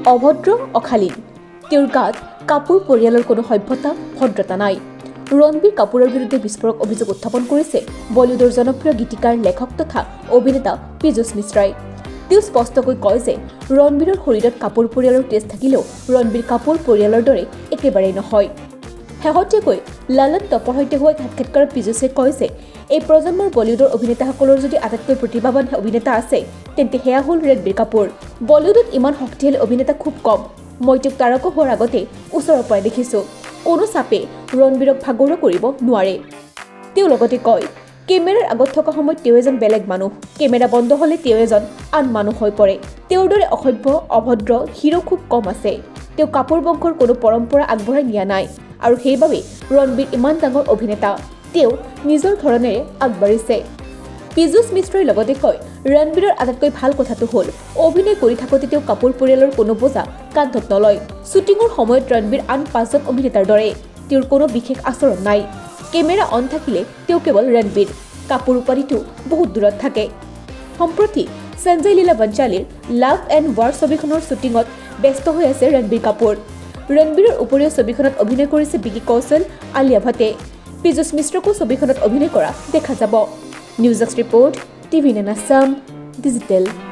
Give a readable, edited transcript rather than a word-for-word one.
অভদ্ৰ অশালীন তেওঁৰ গাত কাপুৰ পৰিয়ালৰ কোনো সভ্যতা ভদ্ৰতা নাই ৰণবীৰ কাপুৰৰ বিৰুদ্ধে বিস্ফোৰক অভিযোগ উত্থাপন কৰিছে বলিউডৰ জনপ্ৰিয় গীতিকাৰ লেখক তথা অভিনেতা পীযুষ মিশ্ৰাই তেওঁ স্পষ্টকৈ কয় যে ৰণবীৰৰ শৰীৰত কাপুৰ পৰিয়ালৰ তেজ থাকিলেও ৰণবীৰ কাপুৰ পৰিয়ালৰ দৰে একেবাৰেই নহয় শেহতীয়াকৈ লালন টপৰ সৈতে হোৱা সাক্ষাৎকাৰত পীযুষে কয় যে এই প্ৰজন্মৰ বলিউডৰ অভিনেতাসকলৰ যদি আটাইতকৈ প্ৰতিভাৱান অভিনেতা আছে তেন্তে সেয়া হ'ল ৰণবীৰ কাপুৰ বলিউডত ইমান শক্তিশালী অভিনেতা খুব কম মই তেওঁক তাৰকা হোৱাৰ আগতে ওচৰৰ পৰাই দেখিছোঁ কোনো চাপে ৰণবীৰক ভাগৰুৱা কৰিব নোৱাৰে তেওঁ লগতে কয় কেমেৰাৰ আগত থকা সময়ত তেওঁ এজন বেলেগ মানুহ কেমেৰা বন্ধ হ'লে তেওঁ এজন আন মানুহ হৈ পৰে তেওঁৰ দৰে অসভ্য অভদ্ৰ হিৰো খুব কম আছে তেওঁ কাপুৰ বংশৰ কোনো পৰম্পৰা আগবঢ়াই নিয়া নাই আৰু সেইবাবে ৰণবীৰ ইমান ডাঙৰ অভিনেতা তেওঁ নিজৰ ধৰণেৰে আগবাঢ়িছে পীযুষ মিশ্ৰাই লগতে কয় ৰণবীৰৰ আটাইতকৈ ভাল কথাটো হ'ল অভিনয় কৰি থাকোঁতে তেওঁ কাপুৰ পৰিয়ালৰ কোনো বোজা কান্ধত নলয় শ্বুটিঙৰ সময়ত ৰণবীৰ আন 5জন অভিনেতাৰ দৰে তেওঁৰ কোনো বিশেষ আচৰণ নাই কেমেৰা অন থাকিলে তেওঁ কেৱল ৰণবীৰ কাপুৰ উপাধিটো বহুত দূৰত থাকে সম্প্ৰতি Sanjay Leela বনশালীৰ love and war ছবিখনৰ শ্বুটিঙত ব্যস্ত হৈ আছে ৰণবীৰ কাপুৰ ৰণবীৰৰ উপৰিও ছবিখনত অভিনয় কৰিছে বিকি কৌশল আলিয়া ভট্টে পীযুষ মিশ্ৰকো ছবিখনত অভিনয় কৰা দেখা যাব news desk report TV9 Assam Digital